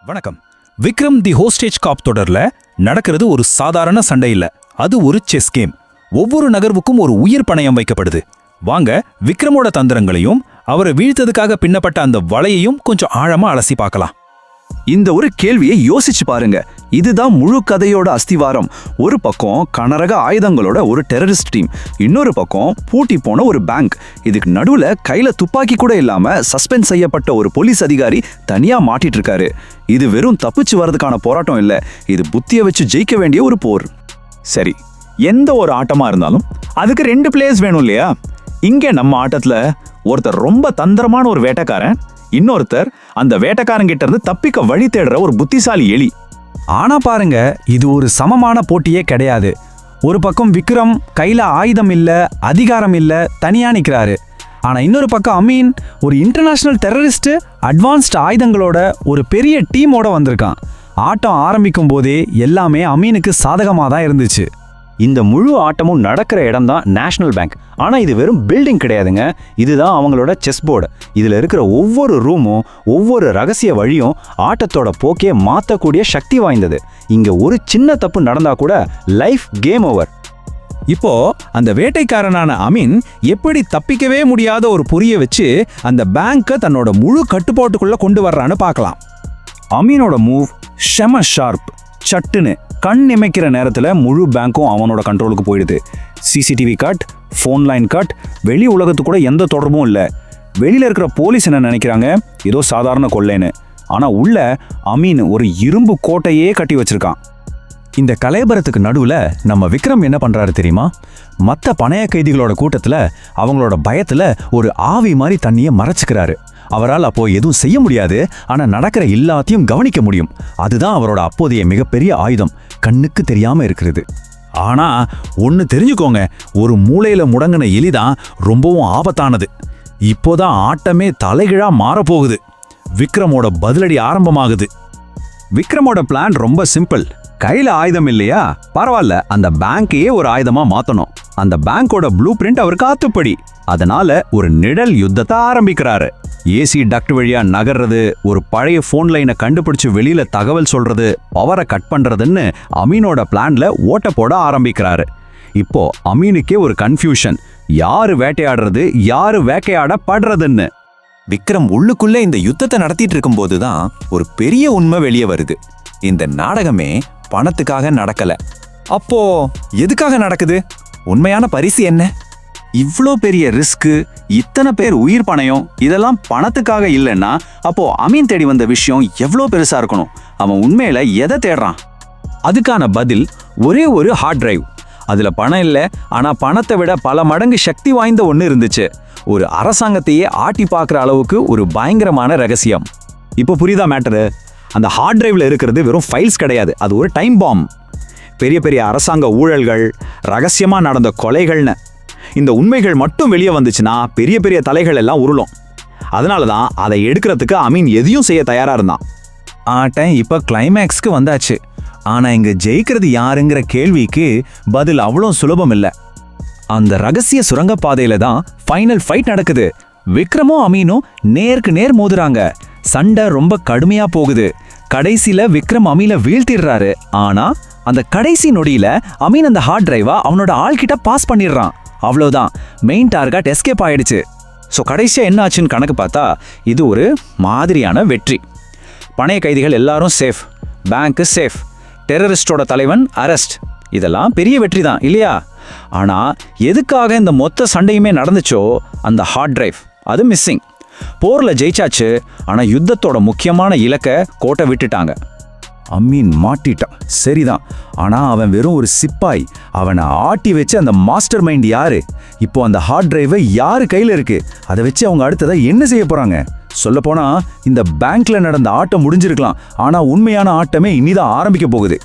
வணக்கம். விக்ரம் தி ஹோஸ்டேஜ் காப் தொடர்ல நடக்கிறது ஒரு சாதாரண சண்டை இல்ல, அது ஒரு செஸ் கேம். ஒவ்வொரு நகர்வுக்கும் ஒரு உயிர் பணயம் வைக்கப்படுது. வாங்க விக்ரமோட தந்திரங்களையும் அவரை வீழ்த்ததுக்காக பின்னப்பட்ட அந்த வலையையும் கொஞ்சம் ஆழமா அலசி பார்க்கலாம். இந்த ஒரு கேள்வியை யோசிச்சு பாருங்க. இதுதான் முழு கதையோட அஸ்திவாரம். ஒரு பக்கம் கனரக ஆயுதங்களோட ஒரு டெரரிஸ்ட் டீம், இன்னொரு பக்கம் பூட்டி போன ஒரு பேங்க். இதுக்கு நடுவுல கையில துப்பாக்கி கூட இல்லாம சஸ்பெண்ட் செய்யப்பட்ட ஒரு போலீஸ் அதிகாரி தனியா மாட்டிட்டு இருக்காரு. இது வெறும் தப்பிச்சு வர்றதுக்கான போராட்டம் இல்ல, இது புத்திய வச்சு ஜெயிக்க வேண்டிய ஒரு போர். சரி, எந்த ஒரு ஆட்டமா இருந்தாலும் அதுக்கு 2 பிளேயர்ஸ் வேணும் இல்லையா? இங்க நம்ம ஆட்டத்துல ஒருத்தர் ரொம்ப தந்திரமான ஒரு வேட்டைக்காரன், இன்னொருத்தர் அந்த வேட்டைக்காரங்கிட்ட இருந்து தப்பிக்க வழி தேடுற ஒரு புத்திசாலி எலி. ஆனா பாருங்க, இது ஒரு சமமான போட்டியே கிடையாது. ஒரு பக்கம் விக்ரம் கையில ஆயுதம் இல்ல, அதிகாரம் இல்ல, தனியா நிக்கிறாரு. ஆனா இன்னொரு பக்கம் அமீன் ஒரு இன்டர்நேஷனல் டெரரிஸ்ட், அட்வான்ஸ்ட் ஆயுதங்களோட ஒரு பெரிய டீமோட வந்திருக்கான். ஆட்டம் ஆரம்பிக்கும் போதே எல்லாமே அமீனுக்கு சாதகமா தான் இருந்துச்சு. இந்த முழு ஆட்டமும் நடக்கிற இடம் தான் நேஷனல் பேங்க். ஆனா இது வெறும் பில்டிங் கிடையாதுங்க, இதுதான் அவங்களோட செஸ் போர்டு. இதுல இருக்கிற ஒவ்வொரு ரூமும் ஒவ்வொரு ரகசிய வழியும் ஆட்டத்தோட போக்கே மாத்தக்கூடிய சக்தி வாய்ந்தது. இங்க ஒரு சின்ன தப்பு நடந்தா கூட லைஃப் கேம் ஓவர். இப்போ அந்த வேட்டைக்காரனான அமீன் எப்படி தப்பிக்கவே முடியாத ஒரு புரிய வச்சு அந்த பேங்கை தன்னோட முழு கட்டுப்பாட்டுக்குள்ள கொண்டு வர்றான்னு பார்க்கலாம். அமீனோட மூவ் ஷெம ஷார்ப். சட்டுன்னு கண் இமைக்கிற நேரத்தில் முழு பேங்க்கும் அவனோட கண்ட்ரோலுக்கு போயிடுது. CCTV cut, phone line cut, வெளி உலகத்து கூட எந்த தொடர்பும் இல்லை. வெளியில் இருக்கிற போலீஸ் என்ன நினைக்கிறாங்க, ஏதோ சாதாரண கொள்ளைன்னு. ஆனால் உள்ள அமீன் ஒரு இரும்பு கோட்டையே கட்டி வச்சிருக்கான். இந்த கலைபரத்துக்கு நடுவில் நம்ம விக்ரம் என்ன பண்ணுறாரு தெரியுமா? மற்ற பணைய கைதிகளோட கூட்டத்தில் அவங்களோட பயத்தில் ஒரு ஆவி மாதிரி தண்ணியை மறைச்சிக்கிறாரு. அவரால் அப்போ எதுவும் செய்ய முடியாது, ஆனால் நடக்கிற எல்லாத்தையும் கவனிக்க முடியும். அதுதான் அவரோட அப்போதைய மிகப்பெரிய ஆயுதம், கண்ணுக்கு தெரியாம இருக்கிறது. ஆனா ஒன்னு தெரிஞ்சுக்கோங்க, ஒரு மூளையில முடங்கின எலிதான் ரொம்பவும் ஆபத்தானது. இப்போதான் ஆட்டமே தலைகீழா மாறப்போகுது. விக்ரமோட பதிலடி ஆரம்பமாகுது. விக்ரமோட பிளான் ரொம்ப சிம்பிள். கையில ஆயுதம் இல்லையா, பரவாயில்ல, அந்த பேங்கையே ஒரு ஆயுதமா மாத்தணும். அந்த பேங்கோட ப்ளூ பிரிண்ட் அவர் காத்துப்படி. அதனால ஒரு நிழல் யுத்தத்தை ஆரம்பிக்கிறாரு. ஏசி டக்ட் வழியா நகர்றது, ஒரு பழைய ஃபோன் லைனை கண்டுபிடிச்சு வெளியில தகவல் சொல்றது, பவரை கட் பண்றதுன்னு அமீனோட பிளான்ல ஓட்ட போட ஆரம்பிக்கிறாரு. இப்போ அமீனுக்கே ஒரு கன்ஃபியூஷன், யாரு வேட்டையாடுறது, யாரு வேட்டையாடப்படுறதுன்னு. விக்ரம் உள்ளுக்குள்ள இந்த யுத்தத்தை நடத்திட்டு இருக்கும்போது தான் ஒரு பெரிய உண்மை வெளியே வருது. இந்த நாடகமே பணத்துக்காக நடக்கல. அப்போ எதுக்காக நடக்குது? உண்மையான பரிசு என்ன? இவ்ளோ பெரிய ரிஸ்க்கு, இத்தனை பேர் உயிர் பணயம், இதெல்லாம் பணத்துக்காக இல்லைன்னா அப்போ அமீன் தேடி வந்த விஷயம் எவ்வளோ பெருசா இருக்கணும்? அவன் உண்மையில எதை தேடுறான்? அதுக்கான பதில் ஒரே ஒரு ஹார்ட் டிரைவ். அதுல பணம் இல்லை, ஆனா பணத்தை விட பல மடங்கு சக்தி வாய்ந்த ஒன்று இருந்துச்சு. ஒரு அரசாங்கத்தையே ஆட்டி பார்க்குற அளவுக்கு ஒரு பயங்கரமான ரகசியம். இப்போ புரியுதா மேட்டரு? அந்த ஹார்ட் டிரைவ்ல இருக்கிறது வெறும் ஃபைல்ஸ் கிடையாது, அது ஒரு டைம் பாம். பெரிய பெரிய அரசாங்க ஊழல்கள், ரகசியமா நடந்த கொலைகள்னு இந்த உண்மைகள் மட்டும் வெளியே வந்துச்சுன்னா பெரிய பெரிய தலைகள் எல்லாம் உருளும். அதனால தான் அதை எடுக்கிறதுக்கு அமீன் எதையும் செய்ய தயாரா இருந்தான். ஆட்டம் இப்ப கிளைமேக்ஸ்க்கு வந்தாச்சு. ஆனா இங்க ஜெயிக்கிறது யாருங்கிற கேள்விக்கு பதில் அவ்வளோ சுலபம் இல்ல. அந்த ரகசிய சுரங்கப்பாதையில தான் ஃபைனல் ஃபைட் நடக்குது. விக்ரமும் அமீனும் நேருக்கு நேர் மோதுறாங்க. சண்டை ரொம்ப கடுமையா போகுது. கடைசியில விக்ரம் அமீனை வீழ்த்திடுறாரு. ஆனா அந்த கடைசி நொடியில அமீன் அந்த ஹார்ட் டிரைவா அவனோட ஆள்கிட்ட பாஸ் பண்ணிடுறான். அவ்வளவுதான், மெயின் டார்கெட் எஸ்கேப் ஆயிடுச்சு. ஸோ கடைசியா என்ன ஆச்சுன்னு கணக்கு பார்த்தா இது ஒரு மாதிரியான வெற்றி. பணைய கைதிகள் எல்லாரும் சேஃப், பேங்க் சேஃப், டெரரிஸ்டோட தலைவன் அரெஸ்ட். இதெல்லாம் பெரிய வெற்றி தான் இல்லையா? ஆனா எதுக்காக இந்த மொத்த சண்டையுமே நடந்துச்சோ, அந்த ஹார்ட் டிரைவ் அது மிஸ்ஸிங். போர்ல ஜெயிச்சாச்சு, ஆனா யுத்தத்தோட முக்கியமான இலக்கை கோட்டை விட்டுட்டாங்க. அமீன் மாட்டிட்டான், சரிதான். ஆனா அவன் வெறும் ஒரு சிப்பாய். அவனை ஆட்டி வச்சு அந்த மாஸ்டர் மைண்ட் யாரு? இப்போ அந்த ஹார்ட் டிரைவ் யாரு கையில இருக்கு? அதை வச்சு அவங்க அடுத்ததை என்ன செய்ய போறாங்க? சொல்லப்போனா இந்த பேங்க்ல நடந்த ஆட்டம் முடிஞ்சிருக்கலாம், ஆனா உண்மையான ஆட்டமே இனிதான் ஆரம்பிக்க போகுது.